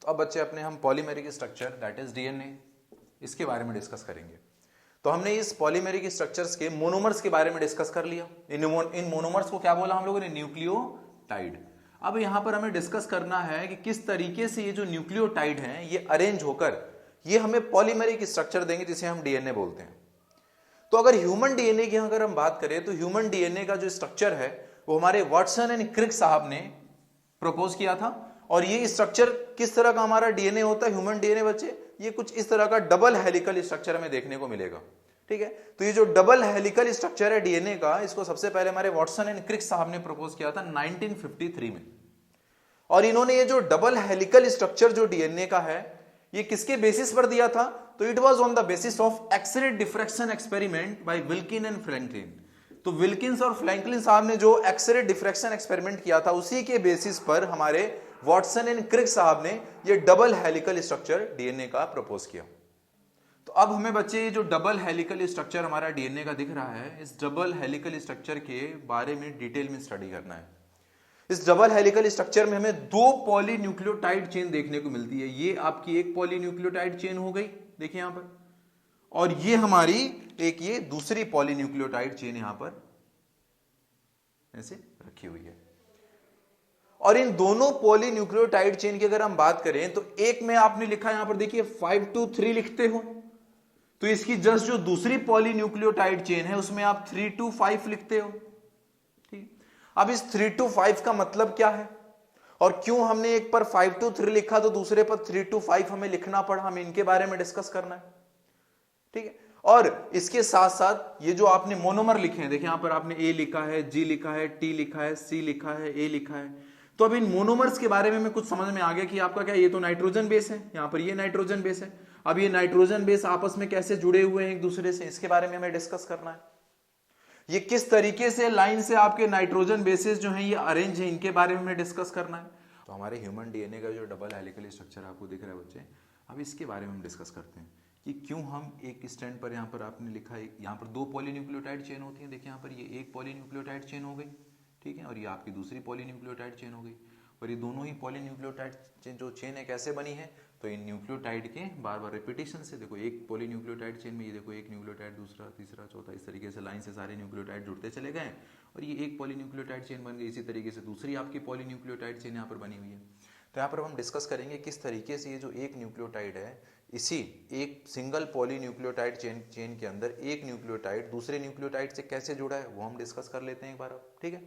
अब बच्चे अपने हम polymeric structure that is DNA इसके बारे में डिस्कस करेंगे। तो हमने इस पॉलीमेरिक स्ट्रक्चर्स के मोनोमर्स के बारे में डिस्कस कर लिया। इन मोनोमर्स को क्या बोला हम लोगों ने? न्यूक्लियोटाइड। अब यहां पर हमें डिस्कस करना है कि किस तरीके से ये जो न्यूक्लियोटाइड हैं ये अरेंज होकर ये हमें पॉलीमेरिक स्ट्रक्चर देंगे जिसे हम डीएनए बोलते हैं। तो अगर ह्यूमन डीएनए की अगर हम बात करें तो ह्यूमन डीएनए का जो स्ट्रक्चर है वो हमारे वाटसन एंड क्रिक साहब ने प्रपोज किया था। और ये स्ट्रक्चर किस तरह का हमारा डीएनए होता है ह्यूमन डीएनए बच्चे? ये कुछ इस तरह का डबल हेलिकल स्ट्रक्चर हमें देखने को मिलेगा। ठीक है, तो ये जो डबल हेलिकल स्ट्रक्चर है डीएनए का, इसको सबसे पहले हमारे वाटसन एंड क्रिक साहब ने प्रपोज किया था 1953 में। और इन्होंने ये जो डबल हेलिकल स्ट्रक्चर जो डीएनए का है ये किसके बेसिस पर दिया था? तो it was on the basis of X ray diffraction experiment by Wilkin and Franklin. तो विल्किंस और फ्रैंकलिन साहब ने जो एक्स-रे डिफ्रैक्शन एक्सपेरिमेंट किया था उसी के बेसिस पर हमारे वाटसन एंड क्रिक साहब ने ये डबल हेलिकल स्ट्रक्चर डीएनए का प्रपोज किया। तो अब हमें बच्चे ये जो डबल हेलिकल स्ट्रक्चर हमारा डीएनए का दिख रहा है, इस डबल हेलिकल स्ट्रक्चर के बारे में डिटेल में स्टडी करना है। इस डबल हेलिकल स्ट्रक्चर में हमें दो पॉलीन्यूक्लियोटाइड चेन देखने को मिलती है। ये आपकी एक पॉलीन्यूक्लियोटाइड चेन हो गई, देखिए यहां पर, और ये हमारी एक ये दूसरी पॉलीन्यूक्लियोटाइड चेन यहां पर ऐसे रखी हुई है। और इन दोनों पॉलीन्यूक्लियोटाइड चेन की अगर हम बात करें तो एक में आपने लिखा यहां पर देखिए 5 to 3 लिखते हो, तो इसकी जस्ट जो दूसरी पॉलीन्यूक्लियोटाइड चेन है उसमें आप 3 to 5 लिखते हो। ठीक, अब इस 3 to 5 का मतलब क्या है और क्यों हमने एक पर 5 to 3 लिखा तो दूसरे पर 3 to 5 हमें लिखना पड़ा, हमें इनके बारे में डिस्कस करना है। ठीक है, और इसके साथ साथ ये जो आपने मोनोमर लिखे हैं, देखिए यहां पर आपने ए लिखा है, जी लिखा है, टी लिखा है, सी लिखा है, ए लिखा है। तो अब इन मोनोमर्स के बारे में कुछ समझ में आ गया कि आपका क्या, ये तो नाइट्रोजन बेस है, यहां पर ये नाइट्रोजन बेस है। अब ये नाइट्रोजन बेस आपस में कैसे जुड़े हुए हैं एक दूसरे से, इसके बारे में हमें डिस्कस करना है। ये किस तरीके से लाइन से आपके नाइट्रोजन बेसिस जो हैं ये अरेंज है, इनके बारे में हमें डिस्कस करना है। तो हमारे ह्यूमन डीएनए का जो डबल हेलिकल स्ट्रक्चर आपको दिख रहा है बच्चे, अब इसके बारे में हम डिस्कस करते हैं कि क्यों हम एक स्टैंड पर, यहाँ पर आपने लिखा है यहाँ पर दो पॉलीन्यूक्लियोटाइड चेन होती है, देखिए यहाँ पर ये एक पॉलीन्यूक्लियोटाइड चेन हो गई, ठीक है, और ये आपकी दूसरी पॉलीन्यूक्लियोटाइड चेन हो गई। और ये दोनों ही पॉलीन्यूक्लियोटाइड जो चेन है कैसे बनी है? तो इन न्यूक्लियोटाइड के बार बार रिपीटेशन से, देखो एक पॉलीन्यूक्लियोटाइड चेन में ये देखो एक न्यूक्लियोटाइड, दूसरा, तीसरा, चौथा, इस तरीके से लाइन से सारे न्यूक्लियोटाइड जुड़ते चले गए और ये एक पॉलीन्यूक्लियोटाइड चेन बन गई। इसी तरीके से दूसरी आपकी पॉलीन्यूक्लियोटाइड चेन यहाँ पर बनी हुई है। तो यहाँ पर हम डिस्कस करेंगे किस तरीके से ये जो एक न्यूक्लियोटाइड है इसी एक सिंगल पॉलीन्यूक्लियोटाइड चेन के अंदर एक न्यूक्लियोटाइड दूसरे न्यूक्लियोटाइड से कैसे जुड़ा है वो हम डिस्कस कर लेते हैं एक बार अब, ठीक है।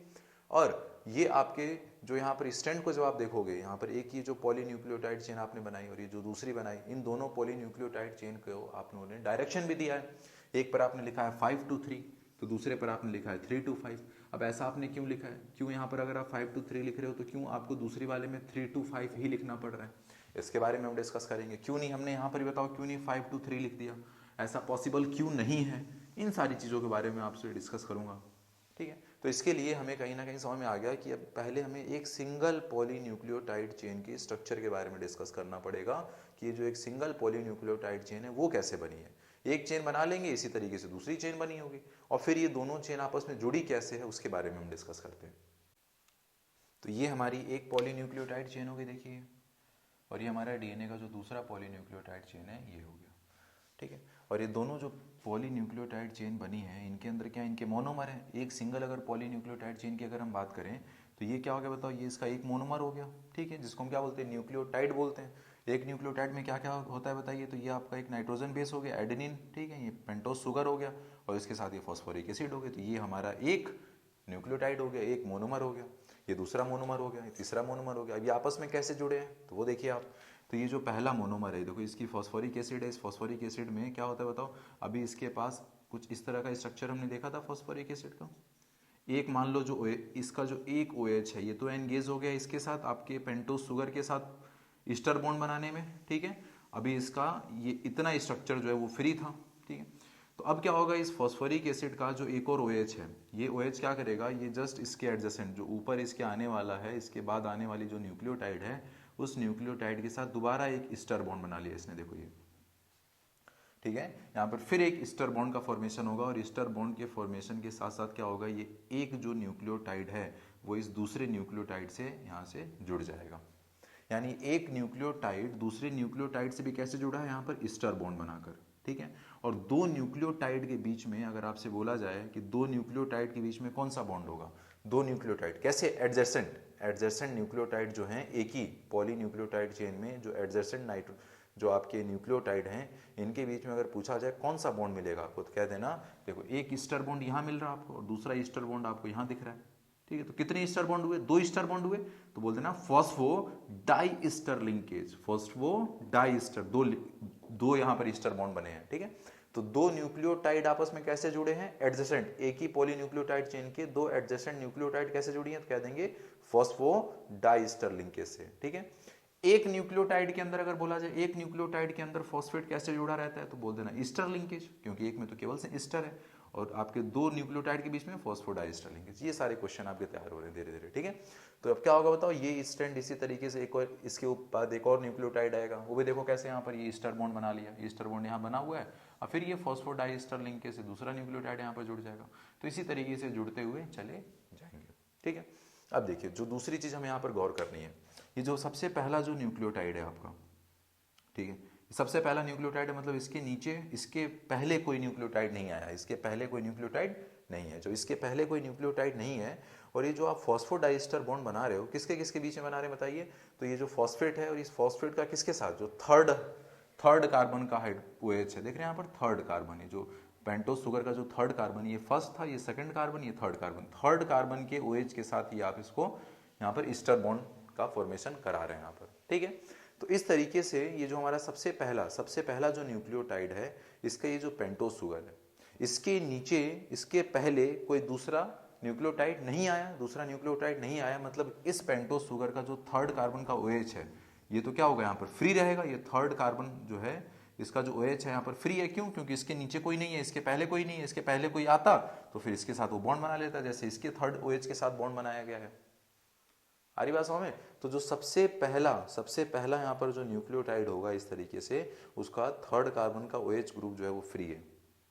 और ये आपके जो यहाँ पर स्टैंड को जब आप देखोगे, यहाँ पर एक ये जो पॉलीन्यूक्लियोटाइड चेन आपने बनाई और ये जो दूसरी बनाई, इन दोनों पॉलीन्यूक्लियोटाइड चेन को आपने डायरेक्शन भी दिया है। एक पर आपने लिखा है 5 to 3, तो दूसरे पर आपने लिखा है 3 to 5। अब ऐसा आपने क्यों लिखा है? क्यों यहाँ पर अगर आप 5 to 3 लिख रहे हो तो क्यों आपको दूसरी वाले में 3 to 5 ही लिखना पड़ रहा है? इसके बारे में हम डिस्कस करेंगे। क्यों नहीं हमने यहाँ पर बताओ क्यों नहीं 5 to 3 लिख दिया, ऐसा पॉसिबल क्यों नहीं है? इन सारी चीज़ों के बारे में आपसे डिस्कस करूँगा, ठीक है। तो इसके लिए हमें कहीं ना कहीं समझ में आ गया कि अब पहले हमें एक सिंगल पॉलीन्यूक्लियोटाइड चेन की स्ट्रक्चर के बारे में डिस्कस करना पड़ेगा कि ये जो एक सिंगल पॉलीन्यूक्लियोटाइड चेन है वो कैसे बनी है। एक चेन बना लेंगे, इसी तरीके से दूसरी चेन बनी होगी, और फिर ये दोनों चेन आपस में जुड़ी कैसे है उसके बारे में हम डिस्कस करते हैं। तो ये हमारी एक पॉलीन्यूक्लियोटाइड चेन हो गई, देखिए, और ये हमारा डीएनए का जो दूसरा पॉलीन्यूक्लियोटाइड चेन है ये हो गया, ठीक है। और ये दोनों जो पॉलीन्यूक्लियोटाइड चेन बनी है इनके अंदर क्या, इनके मोनोमर है। एक सिंगल अगर पॉलीन्यूक्लियोटाइड चेन की अगर हम बात करें तो ये क्या हो गया बताओ, ये इसका एक मोनोमर हो गया, ठीक है, जिसको हम क्या बोलते हैं, न्यूक्लियोटाइड बोलते हैं। एक न्यूक्लियोटाइड में क्या क्या होता है बताइए, तो ये आपका एक नाइट्रोजन बेस हो गया, एडेनिन, ठीक है, ये पेंटोज शुगर हो गया, और इसके साथ ये फॉस्फोरिक एसिड हो गया। तो ये हमारा एक न्यूक्लियोटाइड हो गया, एक मोनोमर हो गया, ये दूसरा मोनोमर हो गया, ये तीसरा मोनोमर हो गया। अब ये आपस में कैसे जुड़े हैं तो वो देखिए आप। तो ये जो पहला मोनोमर है, देखो इसकी फॉस्फोरिक एसिड है, इस फॉस्फोरिक एसिड में क्या होता है बताओ, अभी इसके पास कुछ इस तरह का स्ट्रक्चर हमने देखा था फॉस्फोरिक एसिड का। एक मान लो जो इसका जो एक OH है ये तो एंगेज हो गया इसके साथ आपके पेंटोज शुगर के साथ ईस्टर बॉन्ड बनाने में, ठीक है। अभी इसका ये इतना स्ट्रक्चर जो है वो फ्री था, ठीक है। तो अब क्या होगा, इस फॉस्फोरिक एसिड का जो एक और OH है, ये OH क्या करेगा, ये जस्ट इसके एडजेसेंट जो ऊपर इसके आने वाला है, इसके बाद आने वाली जो न्यूक्लियोटाइड है उस न्यूक्लियोटाइड के साथ दोबारा एक ईस्टर बॉन्ड बना लिया इसने, देखो ये, ठीक है। यहाँ पर फिर एक ईस्टर बॉन्ड का फॉर्मेशन होगा, और ईस्टर बॉन्ड के फॉर्मेशन के साथ साथ क्या होगा, ये एक जो न्यूक्लियोटाइड है वो इस दूसरे न्यूक्लियोटाइड से यहाँ से जुड़ जाएगा। यानी एक न्यूक्लियोटाइड दूसरे न्यूक्लियोटाइड से भी कैसे जुड़ा है, यहाँ पर ईस्टर बॉन्ड बनाकर, ठीक है। और दो न्यूक्लियोटाइड के बीच में अगर आपसे बोला जाए कि दो न्यूक्लियोटाइड के बीच में कौन सा बॉन्ड होगा, दो न्यूक्लियोटाइड कैसे, एडजेसेंट न्यूक्लियोटाइड जो हैं एक ही पॉली न्यूक्लियोटाइड चेन में जो एडजेसेंट जो आपके न्यूक्लियोटाइड हैं इनके बीच में अगर पूछा जाए कौन सा बॉन्ड मिलेगा आपको, तो कह देना देखो एक ईस्टर बॉन्ड यहाँ मिल रहा है आपको और दूसरा ईस्टर बॉन्ड आपको यहाँ दिख रहा है, ठीक है। तो कितने ईस्टर बॉन्ड हुए, दो ईस्टर बॉन्ड हुए, तो बोल देना phosphodiester linkage, phosphodiester, दो यहाँ पर ईस्टर बॉन्ड बने हैं, ठीक है। तो दो न्यूक्लियोटाइड आपस में कैसे जुड़े हैं, एडजेसेंट, एक ही पॉलीन्यूक्लियोटाइड चेन के दो एडजेसेंट न्यूक्लियोटाइड कैसे जुड़ी हैं, तो कह देंगे फॉस्फो डाई ईस्टर लिंकेज से, ठीक है। एक न्यूक्लियोटाइड के अंदर अगर बोला जाए एक न्यूक्लियोटाइड के अंदर फॉस्फेट कैसे जुड़ा रहता है, तो बोल देना ईस्टर लिंकेज, क्योंकि एक में तो केवल से ईस्टर है और आपके दो न्यूक्लियोटाइड के बीच में फॉस्फोडाइस्टर लिंकेज। ये सारे क्वेश्चन आपके तैयार हो रहे हैं धीरे धीरे, ठीक है। तो अब क्या होगा बताओ, ये स्टैंड इसी तरीके से एक और इसके बाद एक और न्यूक्लियोटाइड आएगा, वो भी देखो कैसे, यहाँ पर ये ईस्टर बॉन्ड बना लिया, ईस्टर बॉन्ड यहाँ बना हुआ है, और फिर ये फॉस्फोडाइस्टर लिंकेज से दूसरा न्यूक्लियोटाइड यहाँ पर जुड़ जाएगा। तो इसी तरीके से जुड़ते हुए चले जाएंगे, ठीक है। अब देखिए जो दूसरी चीज हमें यहाँ पर गौर करनी है, ये जो सबसे पहला जो न्यूक्लियोटाइड है आपका, ठीक है, सबसे पहला न्यूक्लियोटाइड है, मतलब इसके नीचे इसके पहले कोई न्यूक्लियोटाइड नहीं आया, इसके पहले कोई न्यूक्लियोटाइड नहीं है, जो इसके पहले कोई न्यूक्लियोटाइड नहीं है। और ये जो आप फॉस्फोडाइस्टर बॉन्ड बना रहे हो किसके किसके बीच में बना रहे हैं बताइए, तो ये जो फॉस्फेट है और इस फॉस्फेट का किसके साथ, जो थर्ड कार्बन का OH है, देख रहे हैं यहाँ पर थर्ड कार्बन है, जो पेंटोस शुगर का जो थर्ड कार्बन, ये फर्स्ट था, ये सेकंड कार्बन, ये थर्ड कार्बन के OH के साथ ही आप इसको यहाँ पर ईस्टर बॉन्ड का फॉर्मेशन करा रहे हैं यहाँ पर, ठीक है। तो इस तरीके से ये जो हमारा सबसे पहला जो न्यूक्लियोटाइड है, इसका ये जो पेंटोस शुगर है, इसके नीचे इसके पहले कोई दूसरा न्यूक्लियोटाइड नहीं आया, मतलब इस पेंटोस शुगर का जो थर्ड कार्बन का OH है, ये तो क्या होगा यहाँ पर फ्री रहेगा, ये थर्ड कार्बन जो है इसका जो OH है यहाँ पर फ्री है, क्यों, क्योंकि इसके नीचे कोई नहीं है, इसके पहले कोई नहीं है, इसके पहले कोई आता तो फिर इसके साथ वो बॉन्ड बना लेता, जैसे इसके थर्ड OH के साथ बॉन्ड बनाया गया है। आ रही बात समझ में। तो जो सबसे पहला यहाँ पर जो न्यूक्लियोटाइड होगा इस तरीके से, उसका थर्ड कार्बन का OH ग्रुप जो है वो फ्री है,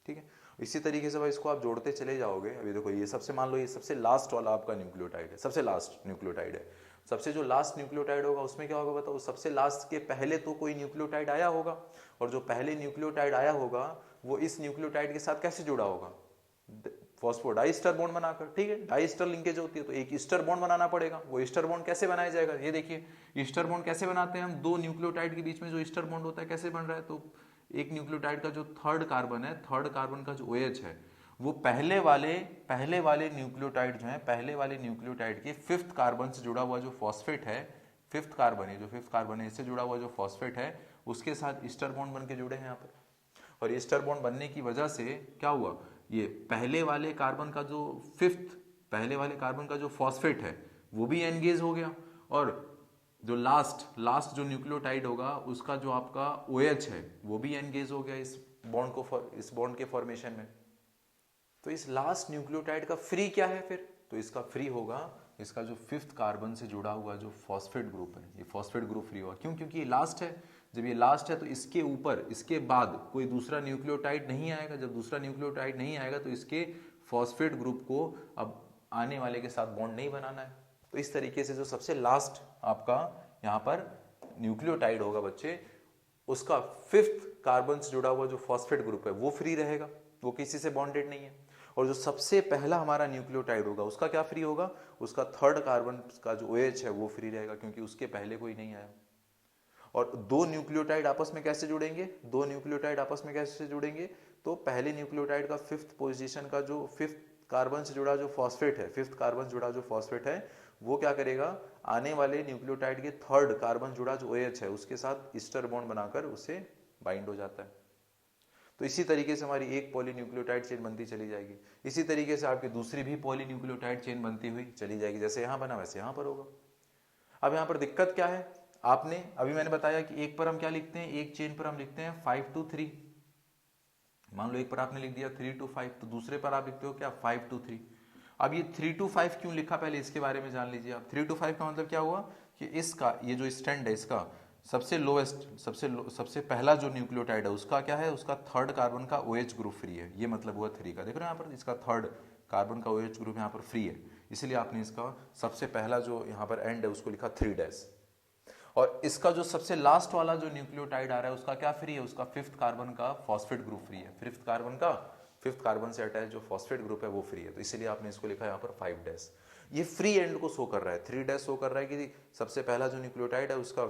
ठीक है। इसी तरीके से भाई इसको आप जोड़ते चले जाओगे। अभी देखो ये सबसे, मान लो ये सबसे लास्ट वाला आपका न्यूक्लियोटाइड है, सबसे लास्ट न्यूक्लियोटाइड है, सबसे जो लास्ट न्यूक्लियोटाइड होगा उसमें क्या होगा बताओ, सबसे लास्ट के पहले तो कोई न्यूक्लियोटाइड आया होगा, और जो पहले न्यूक्लियोटाइड आया होगा वो इस न्यूक्लियोटाइड के साथ कैसे जुड़ा होगा, फॉस्फोडाइस्टर बॉन्ड बनाकर, ठीक है। डाइस्टर लिंकेज होती है तो एक ईस्टर बॉन्ड बनाना पड़ेगा। वो ईस्टर बॉन्ड कैसे बनाया जाएगा, ये देखिए ईस्टर बॉन्ड कैसे बनाते हैं हम, दो न्यूक्लियोटाइड के बीच में जो ईस्टर बॉन्ड होता है कैसे बन रहा है, तो एक न्यूक्लियोटाइड का जो थर्ड कार्बन है, थर्ड कार्बन का जो OH है, वो पहले वाले न्यूक्लियोटाइड जो है, पहले वाले न्यूक्लियोटाइड के फिफ्थ कार्बन से जुड़ा हुआ जो फॉस्फेट है, फिफ्थ कार्बन है इससे जुड़ा हुआ जो फॉस्फेट है, उसके साथ ईस्टर बॉन्ड बन के जुड़े हैं यहाँ पर। और ईस्टर बॉन्ड बनने की वजह से क्या हुआ, ये पहले वाले कार्बन का जो फॉस्फेट है वो भी एंगेज हो गया, और जो लास्ट जो न्यूक्लियोटाइड होगा उसका जो आपका OH है वो भी एंगेज हो गया इस बॉन्ड के फॉर्मेशन में। तो इस लास्ट न्यूक्लियोटाइड का फ्री क्या है फिर, तो इसका फ्री होगा इसका जो फिफ्थ कार्बन से जुड़ा हुआ जो फॉस्फेट ग्रुप है, ये फॉस्फेट ग्रुप फ्री होगा, क्यों, क्योंकि ये लास्ट है। जब ये लास्ट है तो इसके ऊपर इसके बाद कोई दूसरा न्यूक्लियोटाइड नहीं आएगा, जब दूसरा न्यूक्लियोटाइड नहीं आएगा तो इसके फॉस्फेट ग्रुप को अब आने वाले के साथ बॉन्ड नहीं बनाना है। तो इस तरीके से जो सबसे लास्ट आपका यहाँ पर न्यूक्लियोटाइड होगा बच्चे, उसका फिफ्थ कार्बन से जुड़ा हुआ जो फॉस्फेट ग्रुप है वो फ्री रहेगा, वो किसी से बॉन्डेड नहीं है। और जो सबसे पहला हमारा न्यूक्लियोटाइड होगा उसका क्या फ्री होगा, उसका थर्ड कार्बन का जो OH है वो फ्री रहेगा, क्योंकि उसके पहले कोई नहीं आया। और दो न्यूक्लियोटाइड आपस में कैसे जुड़ेंगे, तो पहले न्यूक्लियोटाइड का फिफ्थ पोजीशन का जो फिफ्थ कार्बन से जुड़ा जो फॉस्फेट है वो क्या करेगा, आने वाले न्यूक्लियोटाइड के थर्ड कार्बन जुड़ा जो OH है उसके साथ ईस्टर बॉन्ड बनाकर उसे बाइंड हो जाता है। तो इसी तरीके से हमारी एक पॉलीन्यूक्लियोटाइड चेन बनती चली जाएगी। इसी तरीके से आपकी दूसरी भी पॉलीन्यूक्लियोटाइड चेन बनती हुई चली जाएगी, जैसे यहाँ बना वैसे यहाँ पर होगा। अब यहाँ पर दिक्कत क्या है, आपने अभी मैंने बताया कि एक पर हम क्या लिखते हैं, एक चेन पर हम लिखते हैं 5 to 3। मान लो एक पर आपने लिख दिया 3 to 5, तो दूसरे पर आप लिखते हो क्या 5 to 3। अब ये 3 to 5 क्यों लिखा, पहले इसके बारे में जान लीजिए आप। 3 to 5 का मतलब क्या हुआ कि इसका ये जो स्टैंड है इसका सबसे लोएस्ट सबसे पहला जो न्यूक्लियोटाइड है उसका क्या है, उसका थर्ड कार्बन का OH ग्रुप फ्री है, ये मतलब हुआ 3 का। देखो ना यहाँ पर इसका थर्ड कार्बन का OH ग्रुप यहाँ पर फ्री है, इसलिए आपने इसका सबसे पहला जो यहाँ पर एंड है उसको लिखा 3 डैश। और इसका जो सबसे लास्ट वाला जो न्यूक्लियोटाइड आ रहा है उसका क्या फ्री है, उसका 5th कार्बन का फॉस्फेट ग्रुप फ्री है। 5th कार्बन से अटैच जो फॉस्फेट ग्रुप है वो फ्री है, तो इसीलिए आपने इसको लिखा है यहाँ पर 5 डैश। ये फ्री एंड को शो कर रहा है, 3 डैश शो कर रहा है कि सबसे पहला जो न्यूक्लियोटाइड है उसका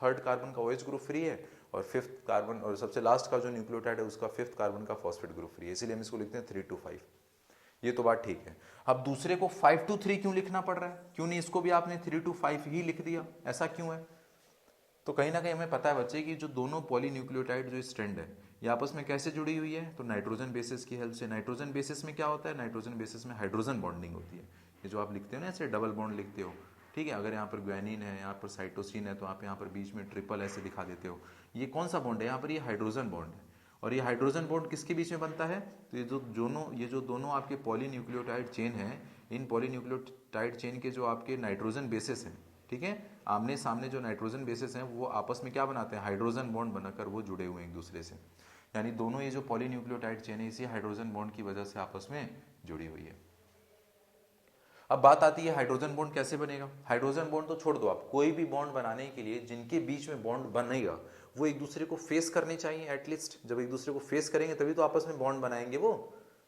थर्ड कार्बन का OH ग्रुप फ्री है, और 5th कार्बन और सबसे लास्ट का जो न्यूक्लियोटाइड है उसका 5th कार्बन का फॉस्फेट ग्रुप फ्री है, इसीलिए हम इसको लिखते हैं 3 to 5। ये तो बात ठीक है। अब दूसरे को 5 to 3 क्यों लिखना पड़ रहा है, क्यों नहीं इसको भी आपने 3 to 5 ही लिख दिया, ऐसा क्यों है? तो कहीं ना कहीं हमें पता है बच्चे कि जो दोनों पॉलीन्यूक्लियोटाइड जो स्ट्रैंड है ये आपस में कैसे जुड़ी हुई है, तो नाइट्रोजन बेसिस की हेल्प से। नाइट्रोजन बेसिस में क्या होता है, नाइट्रोजन बेसिस में हाइड्रोजन बॉन्डिंग होती है। ये जो आप लिखते हो ना ऐसे डबल बॉन्ड लिखते हो, ठीक है, अगर यहाँ पर ग्वानिन है, यहाँ पर साइटोसिन है, तो आप यहाँ पर बीच में ट्रिपल ऐसे दिखा देते हो। ये कौन सा बॉन्ड है, यहाँ पर ये हाइड्रोजन बॉन्ड है। और ये हाइड्रोजन बॉन्ड किसके बीच में बनता है, तो ये जो दोनों आपके पॉलीन्यूक्लियोटाइड चेन है, इन पॉलीन्यूक्लियोटाइड चेन के जो आपके नाइट्रोजन बेसिस हैं, ठीक है, आमने सामने जो नाइट्रोजन बेसिस हैं वो आपस में क्या बनाते हैं, हाइड्रोजन बॉन्ड बनाकर वो जुड़े हुए हैं एक दूसरे से। यानी दोनों ये जो पॉलीन्यूक्लियोटाइड चेन है इसी हाइड्रोजन बॉन्ड की वजह से आपस में जुड़ी हुई है। अब बात आती है हाइड्रोजन बॉन्ड कैसे बनेगा। हाइड्रोजन बॉन्ड तो छोड़ दो आप, कोई भी बॉन्ड बनाने के लिए जिनके बीच में बॉन्ड बनेगा वो एक दूसरे को फेस करने चाहिए एटलीस्ट। जब एक दूसरे को फेस करेंगे तभी तो आपस में बॉन्ड बनाएंगे वो,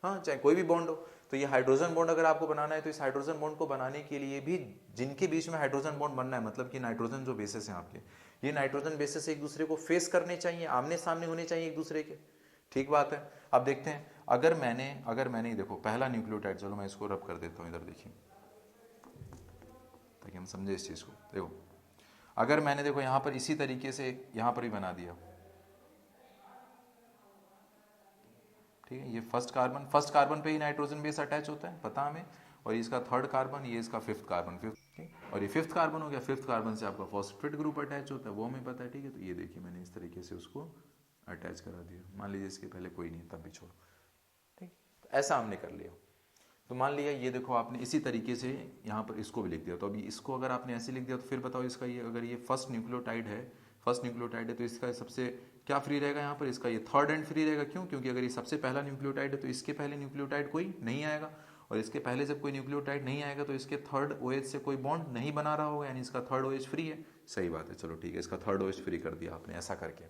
हाँ, चाहे कोई भी बॉन्ड हो। तो ये हाइड्रोजन बॉन्ड अगर आपको बनाना है तो इस हाइड्रोजन बॉन्ड को बनाने के लिए भी जिनके बीच में हाइड्रोजन बॉन्ड बनना है, मतलब कि नाइट्रोजन जो बेसिस हैं आपके, ये नाइट्रोजन बेसिस एक दूसरे को फेस करने चाहिए, आमने सामने होने चाहिए एक दूसरे के। ठीक बात है। अब देखते हैं, अगर मैंने देखो पहला न्यूक्लियोटाइड, चलो मैं इसको रब कर देता हूँ इधर, देखिए ताकि हम समझे इस चीज को। देखो अगर मैंने देखो यहाँ पर इसी तरीके से यहाँ पर भी बना दिया, ठीक है, ये फर्स्ट कार्बन पे ही नाइट्रोजन बेस अटैच होता है, पता हमें, और इसका 3rd कार्बन, ये इसका 5th कार्बन, और ये 5th कार्बन हो गया। 5th कार्बन से आपका फॉस्फेट ग्रुप अटैच होता है, वो हमें पता है, ठीक है। तो ये देखिए मैंने इस तरीके से उसको अटैच करा दिया, मान लीजिए इसके पहले कोई नहीं तब भी छोड़ो, ठीक, तो ऐसा हमने कर लिया। तो मान लिया ये देखो आपने इसी तरीके से यहाँ पर इसको भी लिख दिया, तो अभी इसको अगर आपने ऐसे लिख दिया तो फिर बताओ इसका ये, अगर ये फर्स्ट न्यूक्लियोटाइड है तो इसका सबसे क्या फ्री रहेगा यहाँ पर, इसका ये 3rd एंड फ्री रहेगा। क्यों, क्योंकि अगर ये सबसे पहला न्यूक्लियोटाइड है तो इसके पहले न्यूक्लियोटाइड कोई नहीं आएगा, और इसके पहले जब कोई न्यूक्लियोटाइड नहीं आएगा तो इसके 3rd OH से कोई बॉन्ड नहीं बना रहा होगा, यानी इसका 3rd OH फ्री है। सही बात है, चलो ठीक है, इसका 3rd OH फ्री कर दिया आपने ऐसा करके।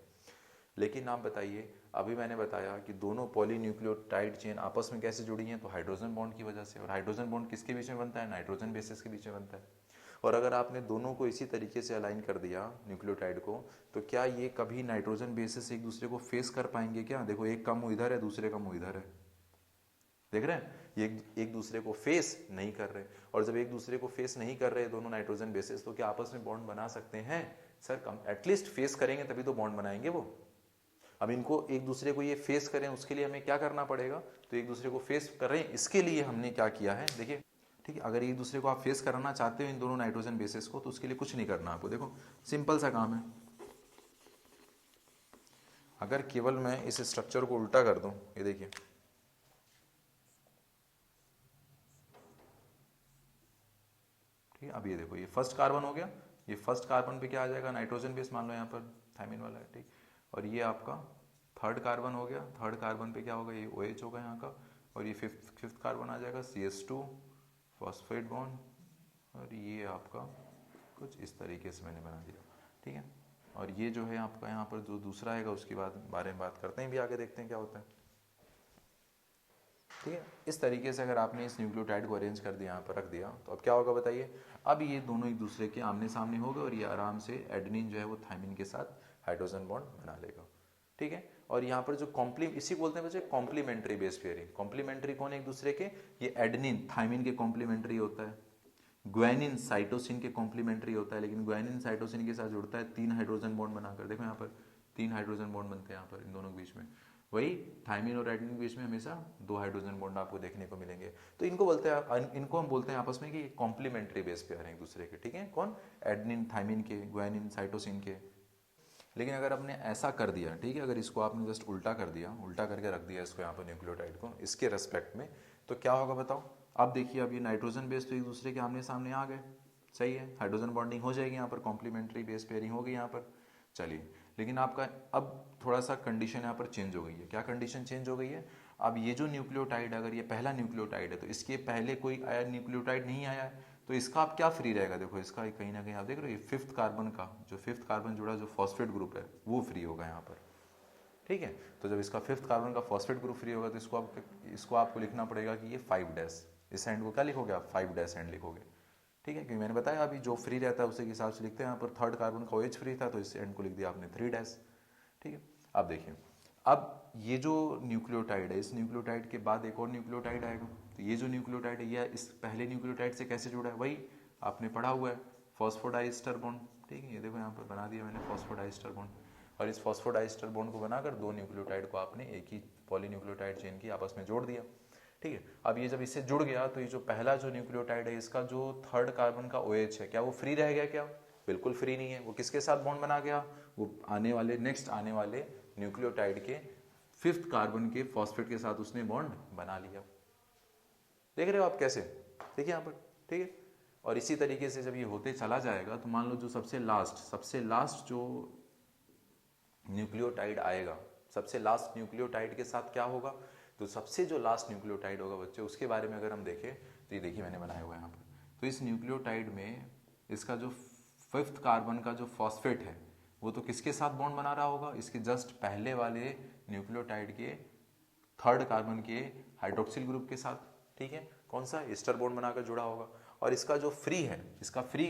लेकिन आप बताइए, अभी मैंने बताया कि दोनों पॉलीन्यूक्लियोटाइड चेन आपस में कैसे जुड़ी हैं, तो हाइड्रोजन बॉन्ड की वजह से। और हाइड्रोजन बॉन्ड किसके बीच में बनता है, नाइट्रोजन बेसिस के बीच में बनता है। और अगर आपने दोनों को इसी तरीके से अलाइन कर दिया न्यूक्लियोटाइड को, तो क्या ये कभी नाइट्रोजन बेसिस एक दूसरे को फेस कर पाएंगे क्या? देखो एक का मुंह इधर है, दूसरे का मुंह इधर है, देख रहे हैं, ये एक दूसरे को फेस नहीं कर रहे। और जब एक दूसरे को फेस नहीं कर रहे दोनों नाइट्रोजन बेसिस, तो क्या आपस में बॉन्ड बना सकते हैं? सर कम एटलीस्ट फेस करेंगे तभी तो बॉन्ड बनाएंगे वो। अब इनको एक दूसरे को ये फेस करें उसके लिए हमें क्या करना पड़ेगा, तो एक दूसरे को फेस करें इसके लिए हमने क्या किया है, देखिए, ठीक है, अगर एक दूसरे को आप फेस कराना चाहते हो इन दोनों नाइट्रोजन बेसिस को, तो उसके लिए कुछ नहीं करना आपको। देखो सिंपल सा काम है, अगर केवल मैं इस स्ट्रक्चर को उल्टा कर दूं, ये देखिए, ठीक है, अब ये देखो ये फर्स्ट कार्बन हो गया, ये फर्स्ट कार्बन पे क्या आ जाएगा, नाइट्रोजन बेस मान लो यहाँ पर थायमिन वाला है, ठीक, और ये आपका 3rd कार्बन हो गया। 3rd कार्बन पे क्या होगा, ये OH होगा यहाँ का, और ये फिफ्थ कार्बन आ जाएगा CH2 फॉस्फेट बॉन्ड, और ये आपका कुछ इस तरीके से मैंने बना दिया, ठीक है। और ये जो है आपका यहाँ पर जो दूसरा आएगा उसके बाद बारे में बात करते हैं, भी आगे देखते हैं क्या होता है, ठीक है। इस तरीके से अगर आपने इस न्यूक्लियोटाइड को अरेंज कर दिया, यहाँ पर रख दिया, तो अब क्या होगा बताइए, अब ये दोनों एक दूसरे के आमने सामने हो गए, और ये आराम से एडेनिन जो है वो थायमिन के साथ हाइड्रोजन बॉन्ड बना लेगा, ठीक है। और यहाँ पर जो इसी को बोलते हैं बच्चे कॉम्प्लीमेंट्री बेस पेयरिंग। कॉम्प्लीमेंट्री कौन है एक दूसरे के, ये एडेनिन थायमिन के कॉम्प्लीमेंट्री होता है, ग्वानिन साइटोसिन के कॉम्प्लीमेंट्री होता है, लेकिन ग्वानिन साइटोसिन के साथ जुड़ता है 3 हाइड्रोजन बॉन्ड बनाकर। देखो यहाँ पर 3 हाइड्रोजन बॉन्ड बनते हैं यहाँ पर इन दोनों के बीच में, वही थायमिन और एडेनिन के बीच में हमेशा 2 हाइड्रोजन बॉन्ड आपको देखने को मिलेंगे। तो इनको हम बोलते हैं आपस में कि कॉम्प्लीमेंट्री बेस पेयर हैं एक दूसरे के, ठीक है। कौन, एडेनिन थायमिन के, ग्वानिन साइटोसिन के। लेकिन अगर आपने ऐसा कर दिया, ठीक है, अगर इसको आपने जस्ट उल्टा कर दिया, उल्टा करके रख दिया इसको यहाँ पर न्यूक्लियोटाइड को इसके रेस्पेक्ट में, तो क्या होगा बताओ। अब देखिए, अब ये नाइट्रोजन बेस तो एक दूसरे के आमने सामने आ गए, सही है, हाइड्रोजन बॉन्डिंग हो जाएगी यहाँ पर, कॉम्प्लीमेंट्री बेस पेयरिंग होगी यहाँ पर, चलिए। लेकिन आपका अब थोड़ा सा कंडीशन यहाँ पर चेंज हो गई है। क्या कंडीशन चेंज हो गई है, अब ये जो न्यूक्लियोटाइड, अगर ये पहला न्यूक्लियोटाइड है तो इसके पहले कोई आया न्यूक्लियोटाइड नहीं आया है, तो इसका आप क्या फ्री रहेगा, देखो इसका कहीं ना कहीं आप देख रहे हो ये फिफ्थ कार्बन का जो फिफ्थ कार्बन जुड़ा जो फॉस्फेट ग्रुप है वो फ्री होगा यहाँ पर, ठीक है। तो जब इसका फिफ्थ कार्बन का फॉस्फेट ग्रुप फ्री होगा तो इसको आपको लिखना पड़ेगा कि ये 5 इस एंड को क्या लिखोगे आप 5 एंड लिखोगे, ठीक है। क्योंकि मैंने बताया अभी जो फ्री रहता है उसी के हिसाब से लिखते हैं। यहाँ पर थर्ड कार्बन का OH फ्री था तो इस एंड को लिख दिया आपने 3 ठीक है। अब देखिए, अब ये जो न्यूक्लियोटाइड है इस न्यूक्लियोटाइड के बाद एक और न्यूक्लियोटाइड आएगा, तो ये जो न्यूक्लियोटाइड है ये इस पहले न्यूक्लियोटाइड से कैसे जुड़ा है, वही आपने पढ़ा हुआ है फॉस्फोडाइस्टर बॉन्ड, ठीक है। ये देखो यहाँ पर बना दिया मैंने फॉस्फोडाइस्टर बॉन्ड, और इस फॉस्फोडाइस्टर बॉन्ड को बनाकर दो न्यूक्लियोटाइड को आपने एक ही पॉलीन्यूक्लियोटाइड चेन की आपस में जोड़ दिया, ठीक है। अब ये जब इससे जुड़ गया तो ये जो पहला जो न्यूक्लियोटाइड है इसका जो थर्ड कार्बन का OH है क्या वो फ्री रह गया क्या, बिल्कुल फ्री नहीं है। वो किसके साथ बॉन्ड बना गया, वो नेक्स्ट आने वाले न्यूक्लियोटाइड के फिफ्थ कार्बन के फॉस्फेट के साथ उसने बॉन्ड बना लिया। देख रहे हो आप कैसे, देखिए यहाँ पर, ठीक है। और इसी तरीके से जब ये होते चला जाएगा तो मान लो जो सबसे लास्ट जो न्यूक्लियोटाइड आएगा, सबसे लास्ट न्यूक्लियोटाइड के साथ क्या होगा, तो सबसे जो लास्ट न्यूक्लियोटाइड होगा बच्चे उसके बारे में अगर हम देखें तो ये देखिए मैंने बनाया हुआ है यहाँ पर, तो इस न्यूक्लियोटाइड में इसका जो फिफ्थ कार्बन का जो फॉस्फेट है वो तो किसके साथ बॉन्ड बना रहा होगा, इसके जस्ट पहले वाले न्यूक्लियोटाइड के थर्ड कार्बन के हाइड्रोक्सिल ग्रुप के साथ, ठीक है। कौन सा, ईस्टर बॉन्ड बनाकर जुड़ा होगा। और इसका जो फ्री है, इसका फ्री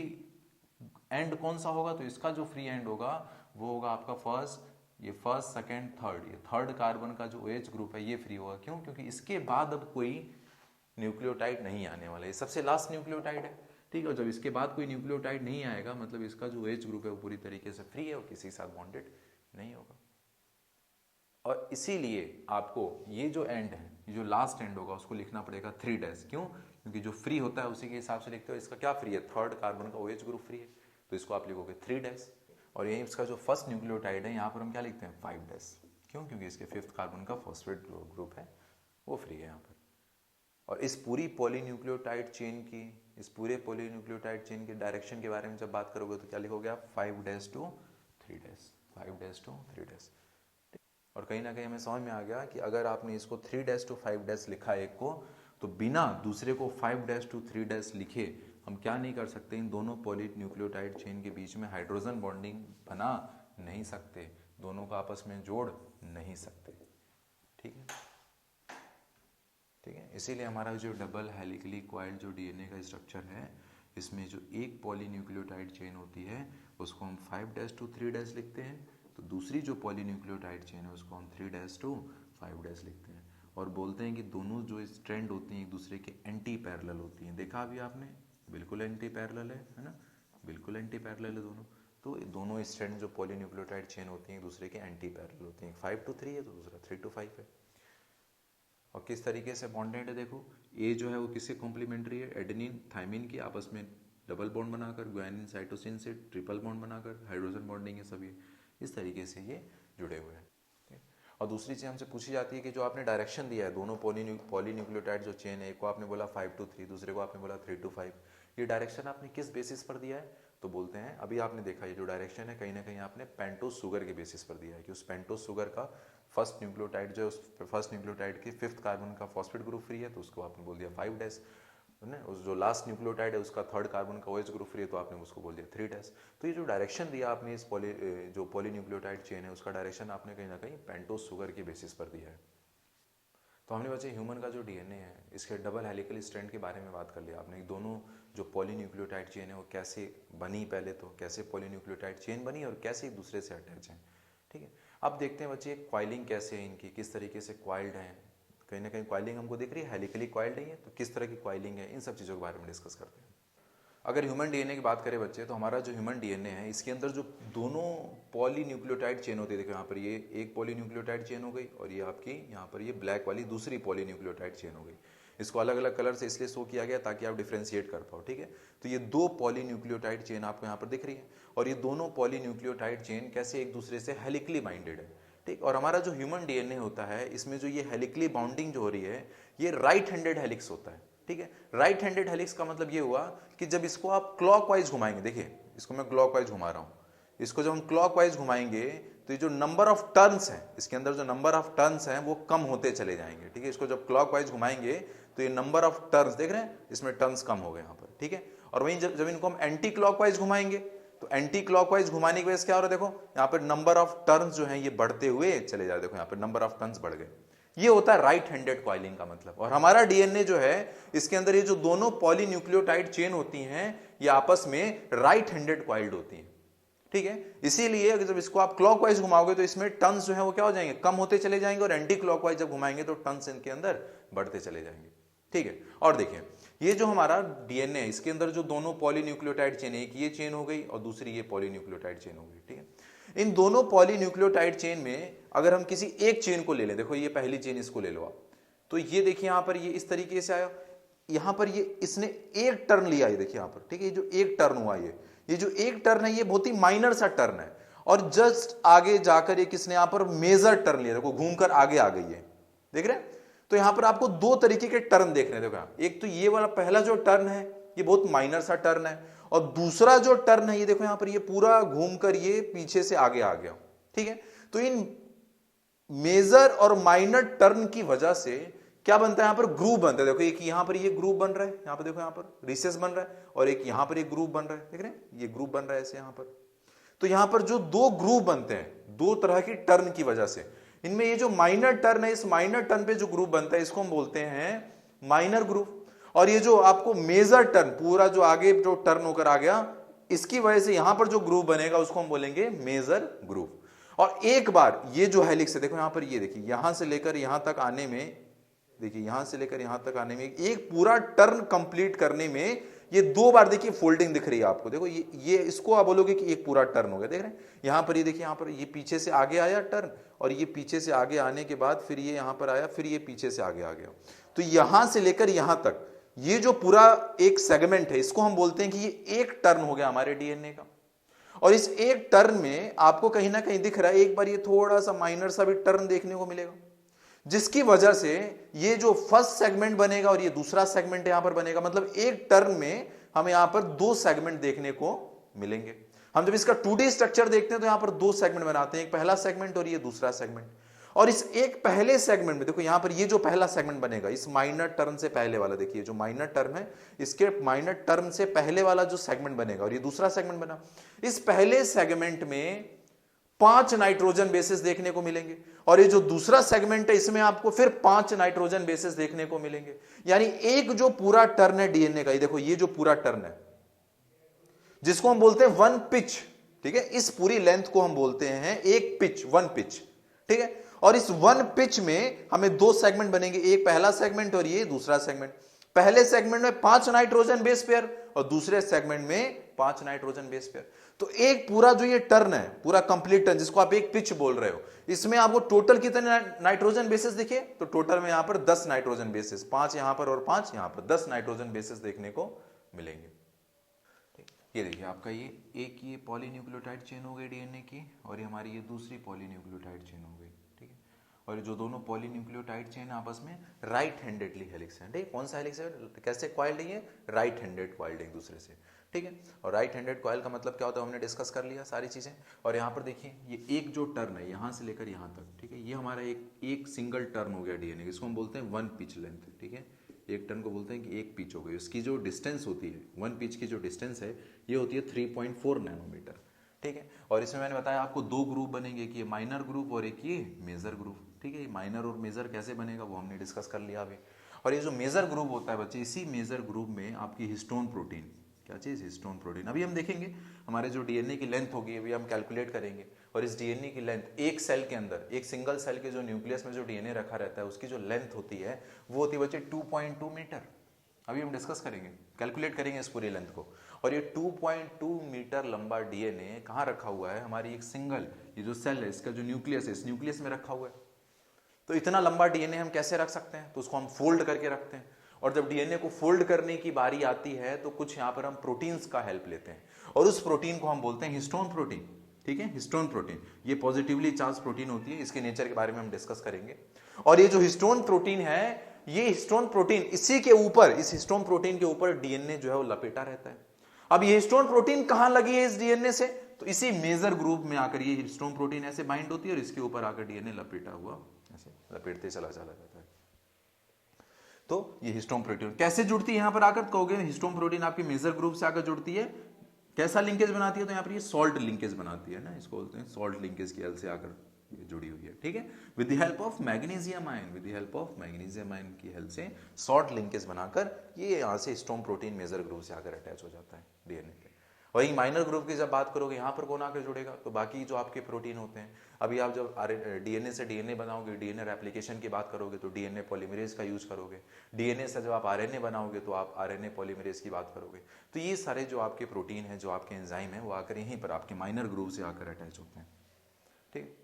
एंड कौन सा होगा, तो इसका जो फ्री एंड होगा वो होगा आपका फर्स्ट सेकंड थर्ड, ये थर्ड कार्बन का जो OH ग्रुप है ये फ्री होगा। क्यों, क्योंकि इसके बाद अब कोई न्यूक्लियोटाइड नहीं आने वाला है, ये सबसे लास्ट न्यूक्लियोटाइड है, ठीक है। और जब इसके बाद कोई न्यूक्लियोटाइड नहीं आएगा मतलब इसका जो OH ग्रुप है वो पूरी तरीके से फ्री है और किसी के साथ बॉन्डेड नहीं होगा। और इसीलिए आपको ये जो एंड है, ये जो लास्ट एंड होगा उसको लिखना पड़ेगा 3 क्यों, क्योंकि जो फ्री होता है उसी के हिसाब से लिखते हो। इसका क्या फ्री है, थर्ड कार्बन का OH ग्रुप फ्री है तो इसको आप लिखोगे 3 और यही इसका जो फर्स्ट न्यूक्लियोटाइड है यहाँ पर हम क्या लिखते हैं 5 क्यों, क्योंकि इसके फिफ्थ कार्बन का फॉस्फेट ग्रुप है वो फ्री है यहाँ पर। और इस पूरी पॉलीन्यूक्लियोटाइड चेन की, इस पूरे पॉलीन्यूक्लियोटाइड चेन के डायरेक्शन के बारे में जब बात करोगे तो क्या लिखोगे आप 5 to 3 और कहीं ना कहीं हमें समझ में आ गया कि अगर आपने इसको 3 to 5 लिखा एक को, तो बिना दूसरे को 5 to 3 लिखे हम क्या नहीं कर सकते, इन दोनों पॉलीन्यूक्लियोटाइड चेन के बीच में हाइड्रोजन बॉन्डिंग बना नहीं सकते, दोनों को आपस में जोड़ नहीं सकते, ठीक है। ठीक है, इसीलिए हमारा जो डबल हेलिकली कॉइल्ड जो DNA का स्ट्रक्चर है इसमें जो एक पॉलीन्यूक्लियोटाइड चेन होती है उसको हम 5 to 3 लिखते हैं, तो दूसरी जो पॉलीन्यूक्लियोटाइड चेन है उसको हम 3 to 5 लिखते हैं। और बोलते हैं कि दोनों जो स्ट्रैंड होती हैं एक दूसरे के एंटी पैरेलल होती हैं। देखा अभी आपने, बिल्कुल एंटी पैरेलल है ना, बिल्कुल एंटी पैरेलल है दोनों। तो दोनों स्ट्रैंड जो पॉलीन्यूक्लियोटाइड चेन होती हैं एक दूसरे के एंटी पैरेलल होती हैं, 5 to 3 है तो दूसरा 3 to 5 है। और किस तरीके से बॉन्डेड है, देखो ए जो है वो किससे कॉम्प्लीमेंट्री है, एडेनिन थाइमिन की आपस में डबल बॉन्ड बनाकर, गुआनिन साइटोसिन से ट्रिपल बॉन्ड बनाकर हाइड्रोजन बॉन्डिंग है सभी, इस तरीके से ये जुड़े हुए हैं। और दूसरी चीज़ हमसे पूछी जाती है कि जो आपने डायरेक्शन दिया है दोनों पॉलीन्यूक्लियोटाइड जो चेन है, एक को आपने बोला 5 to 3, दूसरे को आपने बोला 3 to 5, ये डायरेक्शन आपने किस बेसिस पर दिया है, तो बोलते हैं अभी आपने देखा ये जो डायरेक्शन है कहीं ना कहीं आपने पेंटोज शुगर के बेसिस पर दिया है कि उस पेंटोज शुगर का फर्स्ट न्यूक्लियोटाइड जो उस फर्स्ट न्यूक्लियोटाइड के फिफ्थ कार्बन का फॉस्फेट ग्रुप फ्री है तो उसको आपने बोल दिया 5 है, उस जो लास्ट न्यूक्लियोटाइड है उसका थर्ड कार्बन का OH ग्रुप फ्री है तो आपने उसको बोल दिया 3 तो ये जो डायरेक्शन दिया आपने इस जो पॉलीन्यूक्लियोटाइड चेन है उसका डायरेक्शन आपने कहीं ना कहीं पेंटोज शुगर के बेसिस पर दिया है। तो हमने बच्चे ह्यूमन का जो DNA है इसके डबल हेलिकल स्ट्रैंड के बारे में बात कर लिया आपने, दोनों जो पॉलीन्यूक्लियोटाइड चेन है वो कैसे बनी, पहले तो कैसे पॉलीन्यूक्लियोटाइड चेन बनी और कैसे एक दूसरे से अटैच हैं, ठीक है। अब देखते हैं बच्चे क्वाइलिंग कैसे है इनकी, किस तरीके से क्वाइल्ड हैं, कहीं ना कहीं क्वाइलिंग हमको दिख रही है, हेलिकली क्वाइल्ड है, तो किस तरह की क्वाइलिंग है, इन सब चीज़ों के बारे में डिस्कस करते हैं। अगर ह्यूमन DNA की बात करें बच्चे तो हमारा जो ह्यूमन DNA है इसके अंदर जो दोनों पॉलीन्यूक्लियोटाइड चेन होती है, देखो यहाँ पर ये एक पॉलीन्यूक्लियोटाइड चेन हो गई और ये आपकी यहाँ पर ये ब्लैक वाली दूसरी पॉलीन्यूक्लियोटाइड चेन हो गई। इसको अलग अलग कलर से इसलिए शो किया गया ताकि आप डिफ्रेंशिएट कर पाओ, ठीक है। तो ये दो पॉलीन्यूक्लियोटाइड चेन आपको यहाँ पर दिख रही है और ये दोनों पॉलीन्यूक्लियोटाइड चेन कैसे एक दूसरे से हेलिकली बाइंडेड है, ठीक। और हमारा जो ह्यूमन DNA होता है इसमें जो ये हेलिकली बाउंडिंग जो हो रही है ये राइट हैंडेड हेलिक्स होता है, ठीक है। राइट हैंडेड हेलिक्स का मतलब ये हुआ कि जब इसको आप क्लॉकवाइज घुमाएंगे, देखिए इसको मैं क्लॉकवाइज घुमा रहा हूं, इसको जब हम क्लॉकवाइज घुमाएंगे तो ये जो नंबर ऑफ टर्न्स हैं इसके अंदर जो नंबर ऑफ टर्न्स हैं वो कम होते चले जाएंगे, ठीक है। इसको जब क्लॉकवाइज घुमाएंगे तो ये नंबर ऑफ टर्न्स देख रहे हैं इसमें टर्न्स कम हो गए यहाँ पर, ठीक है। और वहीं जब इनको हम एंटी क्लॉकवाइज घुमाएंगे तो एंटी क्लॉकवाइज घुमाने की वजह से क्या हो रहा है, देखो यहाँ पर नंबर ऑफ टर्न्स जो हैं ये बढ़ते हुए चले जा रहे हैं। देखो यहाँ पर नंबर ऑफ टर्न्स बढ़ गए। ये होता है राइट हैंडेड कॉइलिंग का मतलब। और हमारा डीएनए जो है इसके अंदर ये जो दोनों पॉलीन्यूक्लियोटाइड चेन होती हैं ये आपस में राइट हैंडेड कॉइल्ड होती हैं, ठीक है। इसीलिए अगर जब इसको आप क्लॉकवाइज घुमाओगे तो इसमें टर्न्स जो है वो क्या हो जाएंगे, कम होते चले जाएंगे, और एंटी क्लॉकवाइज जब घुमाएंगे तो टर्न्स इनके अंदर बढ़ते चले जाएंगे, ठीक है। और देखिए ये जो हमारा डीएनए है इसके अंदर जो दोनों पॉलीन्यूक्लियोटाइड चेन, एक ये चेन हो गई और दूसरी ये पॉलीन्यूक्लियोटाइड चेन हो गई, ठीक है। इन दोनों पॉलीन्यूक्लियोटाइड चेन में अगर हम किसी एक चेन को ले लें, देखो ये पहली चेन इसको ले लो आप, तो ये देखिए यहां पर ये इस तरीके से आया, यहां पर ये इसने एक टर्न लिया, ये देखिए यहां पर, ठीक है। ये जो एक टर्न हुआ ये जो एक टर्न है ये बहुत ही माइनर सा टर्न है, और जस्ट आगे जाकर ये किसने यहां पर मेजर टर्न लिया, देखो घूमकर आगे आ गई है, देख रहे हैं। तो यहां पर आपको दो तरीके के टर्न देख रहे हैं, देखो एक तो ये वाला पहला जो टर्न है ये बहुत माइनर सा टर्न है, और दूसरा जो टर्न है ये देखो यहां पर ये पूरा घूमकर ये पीछे से आगे आ गया, ठीक है। तो इन मेजर और माइनर टर्न की वजह से क्या बनता है, यहां पर ग्रूव बनता है। देखो एक यहां पर ये ग्रूव बन रहा है, यहां पर देखो यहां पर रिसेस बन रहा है, और एक यहां पर एक ग्रूव बन रहा है, देख रहे हैं ये ग्रूव बन रहा है ऐसे यहां पर। तो यहां पर जो दो ग्रूव बनते हैं दो तरह की टर्न की वजह से, इनमें ये जो माइनर टर्न है इस माइनर टर्न पे जो ग्रूव बनता है इसको हम बोलते हैं माइनर ग्रूव, और ये जो आपको मेजर टर्न पूरा जो आगे जो टर्न होकर आ गया इसकी वजह से यहां पर जो ग्रूव बनेगा उसको हम बोलेंगे मेजर ग्रूव। और एक बार ये जो हेलिक्स है देखो यहां पर, ये देखिए यहां से लेकर यहां तक आने में, देखिए यहां से लेकर यहां तक आने में एक पूरा टर्न कंप्लीट करने में ये दो बार देखिए फोल्डिंग दिख रही है आपको, देखो ये इसको आप बोलोगे कि एक पूरा टर्न हो गया, देख रहे हैं यहां पर ये देखिए यहां पर ये पीछे से आगे आया टर्न, और ये पीछे से आगे आने के बाद फिर ये यहां पर आया, फिर ये पीछे से आगे आ गया। तो यहां से लेकर यहां तक ये जो पूरा एक सेगमेंट है इसको हम बोलते हैं कि ये एक टर्न हो गया हमारे डीएनए का। और इस एक टर्न में आपको कहीं ना कहीं दिख रहा है एक बार ये थोड़ा सा माइनर सा भी टर्न देखने को मिलेगा, जिसकी वजह से ये जो फर्स्ट सेगमेंट बनेगा और ये दूसरा सेगमेंट यहां पर बनेगा, मतलब एक टर्न में हमें यहां पर दो सेगमेंट देखने को मिलेंगे। हम जब इसका 2D स्ट्रक्चर देखते हैं तो यहां पर दो सेगमेंट बनाते हैं, एक पहला सेगमेंट और ये दूसरा सेगमेंट। और इस एक पहले सेगमेंट में देखो यहां पर ये जो पहला सेगमेंट बनेगा इस माइनर टर्न से पहले वाला, देखिए जो माइनर टर्न है इसके माइनर टर्न से पहले वाला जो सेगमेंट बनेगा, और ये दूसरा सेगमेंट बना, इस पहले सेगमेंट में 5 नाइट्रोजन बेसेस देखने को मिलेंगे, और ये जो दूसरा सेगमेंट है इसमें आपको फिर 5 नाइट्रोजन बेसेस देखने को मिलेंगे। यानी एक जो पूरा टर्न है डीएनए का, ये देखो ये जो पूरा टर्न है जिसको हम बोलते हैं वन पिच, ठीक है, इस पूरी लेंथ को हम बोलते हैं एक पिच, वन पिच, ठीक है। और इस वन पिच में हमें दो सेगमेंट बनेंगे, एक पहला सेगमेंट और ये दूसरा सेगमेंट। पहले सेगमेंट में 5 नाइट्रोजन बेस पेयर और दूसरे सेगमेंट में 5 नाइट्रोजन बेस पेयर। तो एक पूरा जो ये टर्न है पूरा कंप्लीट टर्न जिसको आप एक पिच बोल रहे हो, इसमें आपको टोटल कितने नाइट्रोजन बेसेस दिखे, तो टोटल में यहां पर 10 नाइट्रोजन बेसेस, 5 यहां पर और 5 यहां पर, 10 नाइट्रोजन बेसेस देखने को मिलेंगे। ये देखिए आपका ये एक ये पॉलीन्यूक्लियोटाइड चेन हो गई डीएनए की, और ये हमारी ये दूसरी पॉलीन्यूक्लियोटाइड चेन हो गई, ठीक है। और जो दोनों पॉलीन्यूक्लियोटाइड चेन आपस में राइट हैंडेडली हेलिक्स है, ठीक है। कौन सा हेलिक्स है, कैसे कॉइल्ड है, राइट हैंडेड कॉइल्ड एक दूसरे से, ठीक है। और राइट हैंडेड कॉइल का मतलब क्या होता है हमने डिस्कस कर लिया सारी चीजें। और यहाँ पर देखिए ये एक जो टर्न है यहाँ से लेकर यहाँ तक, ठीक है, ये हमारा एक सिंगल टर्न हो गया डीएनए, इसको हम बोलते हैं वन पिच लेंथ, ठीक है। एक टर्न को बोलते हैं कि एक पिच हो गई, उसकी जो डिस्टेंस होती है वन पिच की जो डिस्टेंस है ये होती है 3.4 नैनोमीटर, ठीक है। और इसमें मैंने बताया आपको दो ग्रुप बनेंगे, कि ये माइनर ग्रुप और एक ये मेजर ग्रुप, ठीक है। ये माइनर और मेजर कैसे बनेगा वो हमने डिस्कस कर लिया अभी। और ये जो मेजर ग्रुप होता है बच्चे, इसी मेजर ग्रुप में आपकी हिस्टोन प्रोटीन, क्या चीज, हिस्टोन प्रोटीन, अभी हम देखेंगे हमारे जो डीएनए की लेंथ होगी अभी हम कैलकुलेट करेंगे। और इस डीएनए की लेंथ एक सेल के अंदर, एक सिंगल सेल के जो न्यूक्लियस में जो डीएनए रखा रहता है उसकी जो लेंथ होती है वो होती है बच्चे 2.2 मीटर। अभी हम डिस्कस करेंगे, कैलकुलेट करेंगे इस पूरी लेंथ को। और ये 2.2 मीटर लंबा डीएनए कहाँ रखा हुआ है, हमारी एक सिंगल ये जो सेल है इसका जो न्यूक्लियस है इस न्यूक्लियस में रखा हुआ है। तो इतना लंबा डीएनए हम कैसे रख सकते हैं, तो उसको हम फोल्ड करके रखते हैं। और जब डीएनए को फोल्ड करने की बारी आती है तो कुछ यहां पर हम प्रोटीन्स का हेल्प लेते हैं, और उस प्रोटीन को हम बोलते हैं हिस्टोन प्रोटीन, ठीक है। हिस्टोन प्रोटीन ये पॉजिटिवली चार्ज प्रोटीन होती है, इसके नेचर के बारे में हम डिस्कस करेंगे। और ये जो हिस्टोन प्रोटीन है, ये हिस्टोन प्रोटीन इसी के ऊपर, इस हिस्टोन प्रोटीन के ऊपर डीएनए जो है वो लपेटा रहता है। अब ये हिस्टोन प्रोटीन कहां लगी है इस डीएनए से, तो इसी मेजर ग्रुप में आकर ये हिस्टोन प्रोटीन ऐसे बाइंड होती है और इसके ऊपर आकर डीएनए लपेटा हुआ ऐसे लपेटते चला जाता है। तो ये हिस्टोन प्रोटीन कैसे जुड़ती है, यहां पर आकर कहोगे हिस्टोन प्रोटीन आपके मेजर ग्रुप से आकर जुड़ती है, कैसा लिंकेज बनाती है, तो यहाँ पर ये सॉल्ट लिंकेज बनाती है ना, इसको बोलते हैं सॉल्ट लिंकेज की हेल्प से आकर ये जुड़ी हुई है, ठीक है। With the help of magnesium ion, with the help of magnesium ion की हेल्प से सॉल्ट लिंकेज बनाकर ये यहाँ से हिस्टोन प्रोटीन मेजर ग्रुप से आकर अटैच हो जाता है डीएनए पे। वही माइनर ग्रुप की जब बात करोगे यहाँ पर कौन आकर जुड़ेगा, तो बाकी जो आपके प्रोटीन होते हैं, अभी आप जब डीएनए से डीएनए बनाओगे, डीएनए रेप्लिकेशन की बात करोगे तो डीएनए पॉलीमरेज का यूज करोगे, डीएनए से जब आप आरएनए बनाओगे तो आप आरएनए पॉलीमरेज की बात करोगे। तो ये सारे जो आपके प्रोटीन हैं, जो आपके एंजाइम हैं, वो आकर यहीं पर आपके माइनर ग्रुप से आकर अटैच होते हैं, ठीक।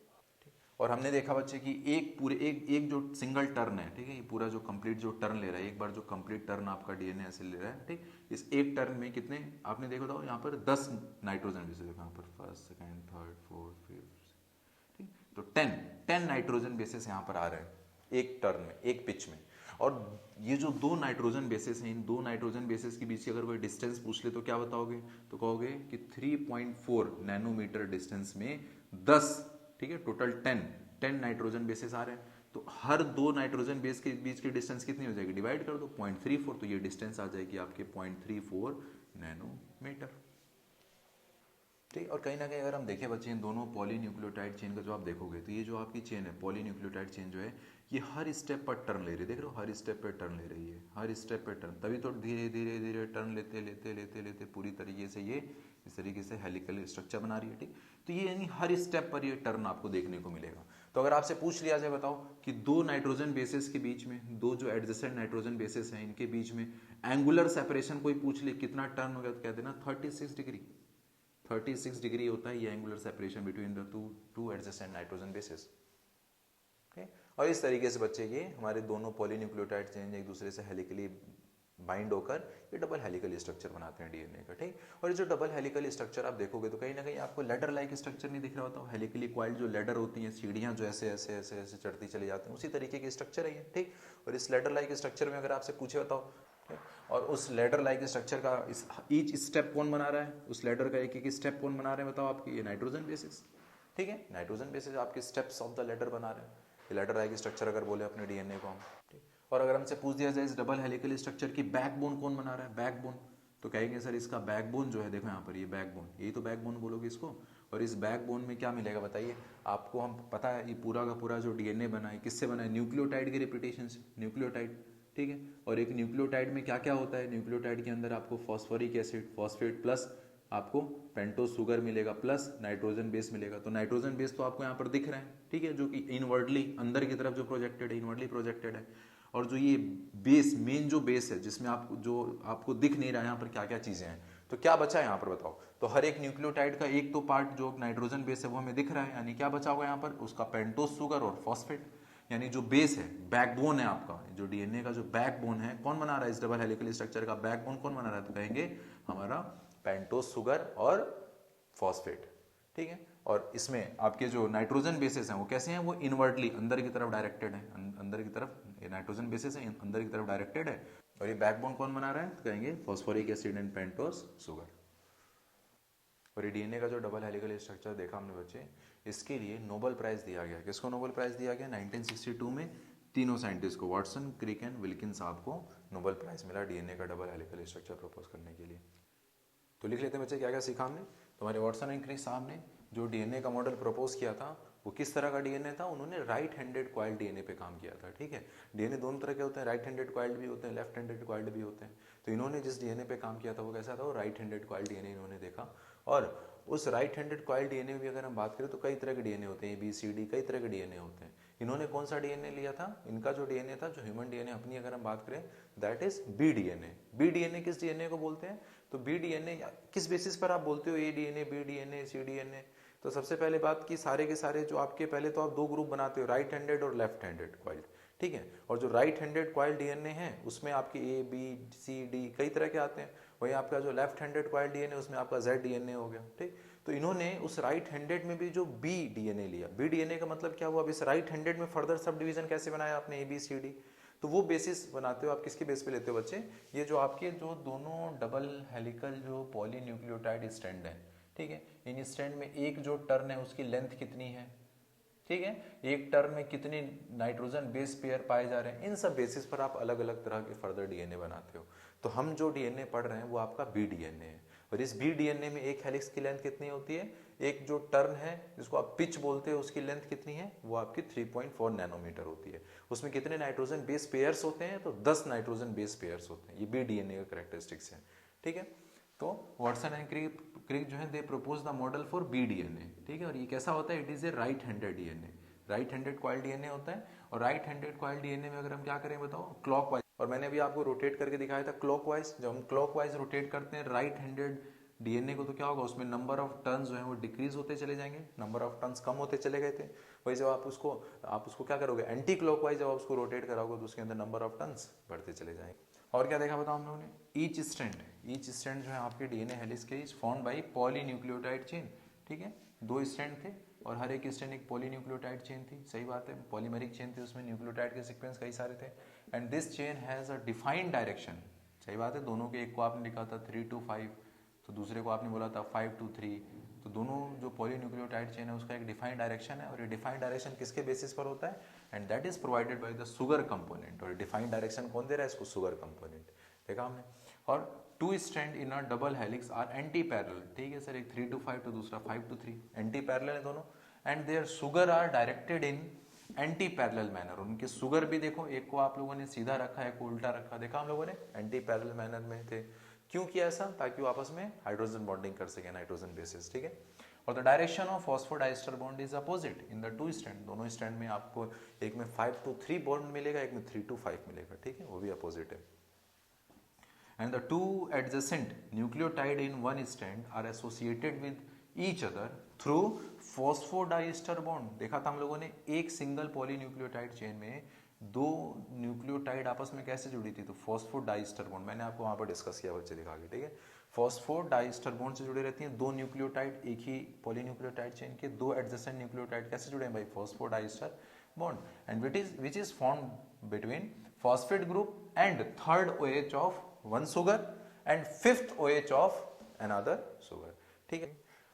और हमने देखा बच्चे कि एक जो सिंगल टर्न है, ठीक है, ये पूरा जो कंप्लीट जो टर्न ले रहा है, एक बार जो कंप्लीट टर्न आपका डीएनए ऐसे ले रहा है, ठीक, इस एक टर्न में कितने आपने देखो तो यहाँ पर 10 नाइट्रोजन बेसेस, देखो यहाँ पर first second third fourth fifth, ठीक, तो 10 नाइट्रोजन बेसेस यहाँ पर आ रहे हैं एक टर्न में, एक पिच में। और ये जो दो नाइट्रोजन बेसेस हैं, इन दो नाइट्रोजन बेसेस के बीच की अगर कोई डिस्टेंस पूछ ले तो क्या बताओगे, तो कहोगे कि 3.4 नैनोमीटर डिस्टेंस में 10, ठीक है, टोटल 10 नाइट्रोजन बेसेस आ रहे हैं। तो हर दो नाइट्रोजन बेस के बीच की डिस्टेंस कितनी हो जाएगी, डिवाइड कर दो 0.34, तो ये डिस्टेंस आ जाएगी आपके 0.34 नैनोमीटर, ठीक। और कहीं ना कहीं अगर हम देखें बच्चे इन दोनों पॉलीन्यूक्लियोटाइड चेन का जो आप देखोगे, तो ये जो आपकी चेन है पॉलीन्यूक्लियोटाइड चेन जो है, ये हर स्टेप पर टर्न ले रही है, देख रहे हो, हर स्टेप पर टर्न ले रही है, हर स्टेप पर टर्न, तभी तो धीरे धीरे धीरे टर्न लेते लेते लेते लेते पूरी तरीके से ये इस तरीके से हेलिकल स्ट्रक्चर बना रही है, ठीक। तो ये यानी हर स्टेप पर ये टर्न आपको देखने को मिलेगा। तो अगर आपसे पूछ लिया जाए, बताओ कि दो नाइट्रोजन बेसेस के बीच में, दो जो एडजेसेंट नाइट्रोजन बेसेस हैं, इनके बीच में एंगुलर सेपरेशन कोई पूछ ले कितना टर्न हो गया, तो कह देना 36 डिग्री, 36 डिग्री होता है ये angular separation between the two adjacent nitrogen bases, ठीक। और इस तरीके से बच्चे ये हमारे दोनों पॉलीन्यूक्लियोटाइड चेन एक दूसरे से हेलिकली बाइंड होकर ये डबल हेलिकल स्ट्रक्चर बनाते हैं डीएनए का, ठीक। और ये जो डबल हेलिकल स्ट्रक्चर आप देखोगे तो कहीं ना कहीं आपको लेडर लाइक स्ट्रक्चर नहीं दिख रहा होता, हेलिकली क्वाइल्ड जो लेडर होती हैं, सीढ़ियां जो ऐसे ऐसे ऐसे ऐसे चढ़ती चली जाती हैं, उसी तरीके की स्ट्रक्चर है ये, ठीक। और इस लेडर लाइक स्ट्रक्चर में अगर आपसे पूछे बताओ, और उस लेडर लाइक स्ट्रक्चर का ईच स्टेप कौन बना रहा है, उस लेडर का एक एक स्टेप कौन बना रहे हैं, बताओ आपकी, ये नाइट्रोजन बेसिस, ठीक है, नाइट्रोजन बेसिस आपके स्टेप्स ऑफ द लेडर बना रहे हैं, ये लेडर लाइक स्ट्रक्चर अगर बोले अपने डीएनए को हम, ठीक। और अगर हमसे पूछ दिया जाए इस डबल हेलिकल स्ट्रक्चर की बैकबोन कौन बना रहा है, बैकबोन, तो कहेंगे सर इसका बैकबोन जो है, देखो यहाँ पर ये बैकबोन, यही तो बैकबोन बोलोगे इसको। और इस बैकबोन में क्या मिलेगा बताइए आपको, हम पता है ये पूरा का पूरा जो डीएनए बना है किससे बना है, न्यूक्लियोटाइड के रिपीटेशन से, न्यूक्लियोटाइड, ठीक है। और एक न्यूक्लियोटाइड में क्या क्या होता है, न्यूक्लियोटाइड के अंदर आपको फॉस्फोरिक एसिड, फॉस्फेट, प्लस आपको पेंटोज शुगर मिलेगा, प्लस नाइट्रोजन बेस मिलेगा। तो नाइट्रोजन बेस तो आपको यहाँ पर दिख रहा है, ठीक है, जो कि इनवर्डली अंदर की तरफ जो प्रोजेक्टेड है, इनवर्डली प्रोजेक्टेड है। और जो ये बेस, मेन जो बेस है जिसमें आपको जो आपको दिख नहीं रहा है यहाँ पर क्या क्या चीजें हैं, तो क्या बचा है यहाँ पर बताओ, तो हर एक न्यूक्लियोटाइड का एक तो पार्ट जो नाइट्रोजन बेस है वो हमें दिख रहा है, यानी क्या बचा होगा यहाँ पर, उसका पेंटोज शुगर और फॉस्फेट, यानी जो बेस है, बैकबोन है आपका, जो डीएनए का जो बैकबोन है, कौन बना रहा है इस डबल हेलिकल स्ट्रक्चर का बैकबोन कौन बना रहा है, तो कहेंगे हमारा पेंटोज शुगर और फॉस्फेट, ठीक है। और इसमें आपके जो नाइट्रोजन बेसेस हैं वो कैसे हैं, वो इनवर्टली अंदर की तरफ डायरेक्टेड है, अंदर की तरफ ये नाइट्रोजन बेसेस है अंदर की तरफ डायरेक्टेड है। और ये बैकबोन कौन बना रहा है, तो कहेंगे phosphoric acid and pentose sugar. और ये डीएनए का जो डबल हेलिकल स्ट्रक्चर देखा हमने बच्चे, इसके लिए नोबेल प्राइज दिया गया, किसको नोबेल प्राइज दिया गया, 1962 में तीनों साइंटिस्ट को, वाटसन, क्रिक एंड विल्किन साहब को नोबेल प्राइज मिला डीएनए का डबल हेलिकल स्ट्रक्चर प्रपोज करने के लिए। तो लिख लेते हैं बच्चे क्या क्या सीखा हमने। तो हमारे वाटसन एंड क्रिक साहब ने जो डीएनए का मॉडल प्रपोज किया था वो किस तरह का डीएनए था, उन्होंने राइट हैंडेड क्वाइल्ड डीएनए पे काम किया था, ठीक है। डीएनए दोनों तरह के होते हैं, राइट हैंडेड क्वाइल्ड भी होते हैं, लेफ्ट हैंडेड क्वाइल्ड भी होते हैं। तो इन्होंने जिस डीएनए पे काम किया था वो कैसा था, वो राइट हैंडेड क्वाइल्ड डीएनए इन्होंने देखा। और उस राइट हैंडेड क्वाइल्ड डीएनए में भी अगर हम बात करें तो कई तरह के डीएनए होते हैं, ABCD कई तरह के डीएनए होते हैं। इन्होंने कौन सा डीएनए लिया था, इनका जो डीएनए था, जो ह्यूमन डीएनए अपनी अगर हम बात करें, that is B DNA. B DNA किस डीएनए को बोलते हैं, तो बी डीएनए किस बेसिस पर आप बोलते हो, ए डीएनए, बी डीएनए, सी डीएनए। तो सबसे पहले बात की सारे के सारे जो आपके, पहले तो आप दो ग्रुप बनाते हो, राइट हैंडेड और लेफ्ट हैंडेड क्वाइल्ड, ठीक है। और जो राइट हैंडेड क्वाइल्ड डीएनए है उसमें आपके ABCD कई तरह के आते हैं। वही आपका जो लेफ्ट हैंडेड क्वाइल्ड डीएनए उसमें आपका Z डीएनए हो गया, ठीक। तो इन्होंने उस राइट हैंडेड में भी जो बी डीएनए लिया, बी डीएनए का मतलब क्या हुआ, अब इस राइट हैंडेड में फर्दर सब डिवीजन कैसे बनाया आपने, ABCD। तो वो बेसिस बनाते हो आप, किसके बेस पे लेते हो बच्चे, ये जो आपके जो दोनों डबल हेलिकल जो पॉलीन्यूक्लियोटाइड स्ट्रैंड है, ठीक है, इन स्ट्रैंड में एक जो टर्न है उसकी लेंथ कितनी है, ठीक है, एक टर्म में कितने नाइट्रोजन बेस पेयर पाए जा रहे हैं, इन सब बेसिस पर आप अलग अलग तरह के फर्दर डीएनए बनाते हो। तो हम जो डीएनए पढ़ रहे हैं वो आपका बी डीएनए है, और इस बी डीएनए में एक हेलिक्स की लेंथ कितनी होती है, एक जो टर्न है जिसको आप पिच बोलते हो उसकी लेंथ कितनी है, वो आपकी 3.4 नैनोमीटर होती है। उसमें कितने नाइट्रोजन बेस पेयर्स होते हैं, तो 10 नाइट्रोजन बेस पेयर्स होते हैं। ये बी डीएनए का कैरेक्टरिस्टिक्स है, ठीक है। तो वाटसन एंड क्रिक जो है they propose the model for B DNA, ठीक है। और ये कैसा होता है, it is a right handed DNA, right handed coil DNA होता है। और राइट हैंडेड कॉइल डीएनए में अगर हम क्या करें बताओ, क्लॉकवाइज, और मैंने भी आपको रोटेट करके दिखाया था क्लॉकवाइज। जब हम क्लॉकवाइज रोटेट करते हैं राइट हैंडेड डीएनए को, तो क्या होगा, उसमें नंबर ऑफ टर्न्स जो है वो डिक्रीज होते चले जाएंगे, नंबर ऑफ टर्न्स कम होते चले गए थे। वही जब आप उसको क्या करोगे, एंटी क्लॉकवाइज जब आप उसको रोटेट कराओगे तो उसके अंदर नंबर ऑफ टर्न्स बढ़ते चले जाएंगे। और क्या देखा बताओ हम लोगों ने, ईच स्ट्रैंड जो है आपके डीएनए हेलिक्स के is formed by polynucleotide chain, ठीक है। 2 स्ट्रैंड थे और हर एक स्ट्रैंड एक पॉलीन्यूक्लियोटाइड चेन थी, सही बात है, पॉलीमेरिक चेन थी, उसमें न्यूक्लियोटाइड के सीक्वेंस कई सारे थे। And this chain has a defined direction, सही बात है, दोनों के एक को आपने लिखा था 3 to 5, तो दूसरे को आपने बोला था 5 to 3, तो दोनों जो पॉलीन्यूक्लियोटाइड चेन है उसका एक डिफाइंड डायरेक्शन है। और ये डिफाइंड डायरेक्शन किसके बेसिस पर होता है, and that is provided by the sugar component. और डिफाइंड डायरेक्शन कौन दे रहा है इसको, सुगर कंपोनेंट, देखा हमने। और 2 strand in a double helix are antiparallel, ठीक है सर, एक 3 to 5 तो दूसरा 5 to 3, एंटी पैरेलल है दोनों। And their sugar are directed in antiparallel manner, उनके सुगर भी देखो, एक को आप लोगों ने सीधा रखा है, एक को उल्टा रखा, देखा हम लोगों ने, एंटी पैरेलल मैनर में थे। क्यों किया ऐसा, ताकि वो आपस में हाइड्रोजन बॉन्डिंग कर सके, नाइट्रोजन बेसिस, ठीक है। और the direction of phosphodiester bond is opposite in the 2 strand, दोनों स्ट्रैंड में आपको एक में 5 to 3 बॉन्ड मिलेगा, एक में 3 to 5 मिलेगा, ठीक है, वो भी अपोजिट है। And the 2 adjacent nucleotide in one strand are associated with each other through phosphodiester bond। देखा था हम लोगों ने, एक सिंगल पॉलीन्यूक्लियोटाइड चेन में 2 न्यूक्लियोटाइड आपस में कैसे जुड़ी थी, तो फॉस्फोडाइस्टर बॉन्ड, मैंने आपको वहां पर डिस्कस किया बच्चे दिखा के, ठीक है। फॉस्फोडाइस्टर बॉन्ड से जुड़े रहती हैं 2 न्यूक्लियोटाइड, एक ही पॉलीन्यूक्लियोटाइड चेन के 2 एडजेसेंट न्यूक्लियोटाइड कैसे जुड़े हैं भाई, phosphodiester bond, and which is formed between phosphate group and third OH of one sugar and fifth OH of another sugar, ठीक है।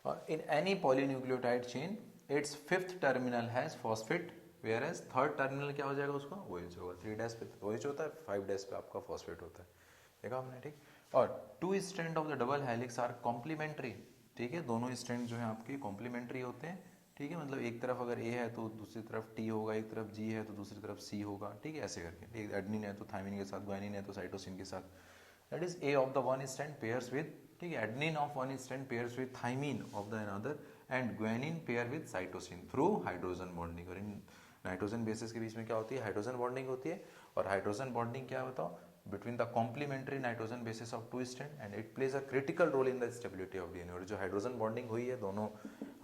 और in any polynucleotide chain its fifth terminal has phosphate whereas third terminal क्या हो जाएगा उसका, OH होगा, 3 dash पे OH होता है, 5 डैश पे आपका phosphate होता है, देखा हमने, ठीक। और 2 strand of the double helix are complementary, ठीक है, दोनों स्ट्रैंड जो है आपके कॉम्प्लीमेंट्री होते हैं, ठीक है, मतलब एक तरफ अगर ए है तो दूसरी तरफ टी होगा, एक तरफ जी है तो दूसरी तरफ सी होगा, ठीक है, ऐसे करके, एक एडनिन है तो थायमिन के साथ, ग्वानिन है तो साइटोसिन के साथ, that is a of the one strand pairs with, ठीक है, adenine of one strand pairs with thymine of the another end guanine pair with cytosine through hydrogen bonding. और इन नाइट्रोजन बेसिस के बीच में क्या होती है, हाइड्रोजन बॉन्डिंग होती है। और हाइड्रोजन बॉन्डिंग क्या बताओ, between the complementary nitrogen bases of 2 strand and it plays a critical role in the stability of DNA। और जो हाइड्रोजन बॉन्डिंग हुई है दोनों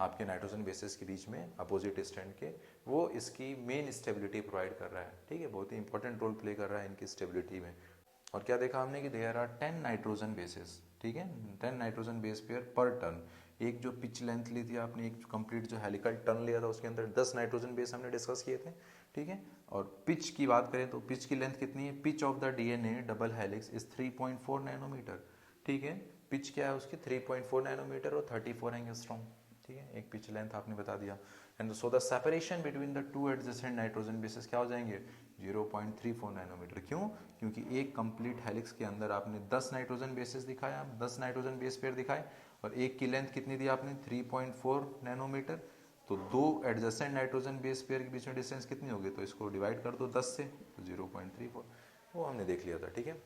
आपके नाइट्रोजन बेसिस के बीच में अपोजिट स्ट्रैंड के, वो इसकी मेन स्टेबिलिटी प्रोवाइड कर रहा है, ठीक है, बहुत ही इंपॉर्टेंट रोल प्ले कर रहा है इनकी स्टेबिलिटी में। और क्या देखा हमने कि देयर आर 10 नाइट्रोजन बेसिस, ठीक है, 10 नाइट्रोजन बेस पेयर पर टर्न। एक जो पिच लेंथ ली थी आपने, एक कंप्लीट जो हेलिकल टर्न लिया था उसके अंदर 10 नाइट्रोजन बेस हमने डिस्कस किए थे, ठीक है। और पिच की बात करें तो पिच की लेंथ कितनी है, pitch of the DNA double helix is 3.4 nanometre, ठीक है, पिच क्या है उसकी 3.4 नैनोमीटर और 34 एंगस्ट्रॉम, ठीक है, एक पिच लेंथ आपने बता दिया। And so the separation between the 2 adjacent nitrogen bases क्या हो जाएंगे, 0.34 नैनोमीटर। क्यों, क्योंकि एक कंप्लीट हेलिक्स के अंदर आपने 10 नाइट्रोजन बेसेस दिखाया, 10 नाइट्रोजन बेस पेयर दिखाए, और एक की लेंथ कितनी दी आपने, 3.4 नैनोमीटर। तो 2 एडजेसेंट नाइट्रोजन बेस पेयर के बीच में डिस्टेंस कितनी होगी, तो इसको डिवाइड कर दो 10 से, तो 0.34, वो हमने देख लिया था, ठीक है।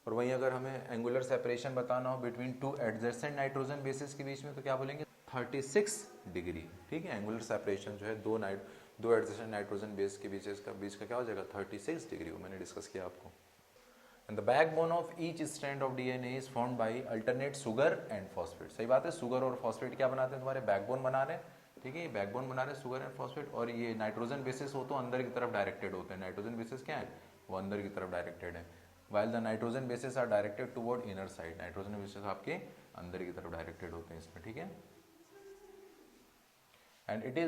और वहीं अगर हमें एंगुलर सेपरेशन बताना हो बिटवीन 2 एडजेसेंट नाइट्रोजन बेसिस के बीच में, तो क्या बोलेंगे, 36 डिग्री, ठीक है। एंगुलर सेपरेशन जो है दो एडजेसेंट नाइट्रोजन बेस के बीच का क्या हो जाएगा, 36 डिग्री, वो मैंने डिस्कस किया आपको। And the backbone of each strand of DNA is formed by alternate sugar and phosphate। सही बात है, सुगर और फॉस्फेट क्या बनाते हैं, तुम्हारे बैकबोन बना रहे हैं, ठीक है, बैकबोन बना रहे हैं सुगर एंड फॉस्फेट। और ये नाइट्रोजन बेसिस हो तो अंदर की तरफ डायरेक्टेड होते हैं, नाइट्रोजन बेसिस क्या है, वो अंदर की तरफ डायरेक्टेड है, while the nitrogen bases are directed toward inner side। Nitrogen bases आपके अंदर की तरफ डायरेक्टेड होते हैं इसमें, ठीक है। And it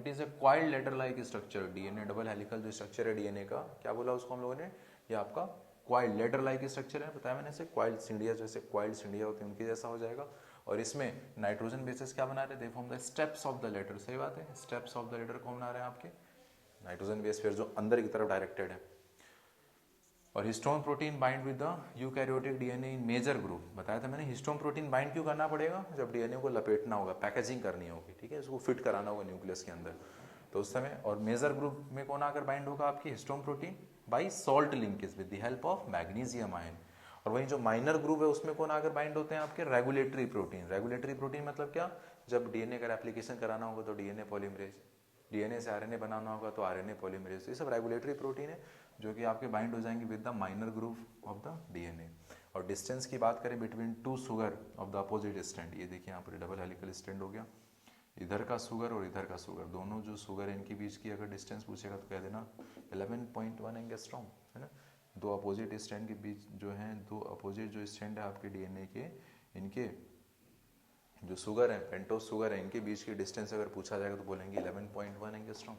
is a coiled ladder like structure, DNA double helical जो स्ट्रक्चर है डीएनए का, क्या बोला उसको हम लोगों ने, ये आपका क्वाइल्ड लेटर लाइक स्ट्रक्चर है, बताया मैंने, से क्वाइल्ड सीढ़ियाँ, जैसे क्वाइल्ड सीढ़ियाँ होती हैं उनकी जैसा हो जाएगा। और इसमें नाइट्रोजन बेसिस क्या बना रहे हैं, they form the steps of the ladder, सही बात है, स्टेप्स ऑफ द लेटर कौन बना रहे हैं आपके, नाइट्रोजन बेस फिर जो अंदर की तरफ डायरेक्टेड है। और histone protein bind with the eukaryotic DNA in major group, बताया था मैंने, हिस्टोन प्रोटीन बाइंड क्यों करना पड़ेगा, जब डीएनए को लपेटना होगा, पैकेजिंग करनी होगी, ठीक है, उसको फिट कराना होगा न्यूक्लियस के अंदर, तो उस समय। और मेजर ग्रुप में कौन आकर बाइंड होगा आपकी, histone protein by salt linkage with the help of magnesium ion. और वहीं जो माइनर ग्रुप है उसमें कौन आकर बाइंड होते हैं आपके, रेगुलेटरी प्रोटीन। रेगुलेटरी प्रोटीन मतलब क्या, जब डीएनए का एप्लीकेशन कराना होगा तो डीएनए पॉलीमरेज, डीएनए से आरएनए बनाना होगा तो आरएनए पॉलीमरेज, ये सब रेगुलेटरी प्रोटीन है जो कि आपके बाइंड हो जाएंगे with the minor group of the DNA. और डिस्टेंस की बात करें between two sugar of the opposite strand, ये देखिए यहाँ पर डबल हेलिकल स्ट्रैंड हो गया, इधर का शुगर और इधर का शुगर, दोनों जो शुगर है इनके बीच की अगर डिस्टेंस पूछेगा तो कह देना 11.1 एंगस्ट्रॉम, है ना। दो अपोजिट स्ट्रैंड के बीच जो है, दो अपोजिट जो स्ट्रैंड है आपके डीएनए के, इनके जो शुगर है, पेंटोस शुगर है, इनके बीच की डिस्टेंस अगर पूछा जाएगा तो बोलेंगे 11.1 एंगस्ट्रॉम।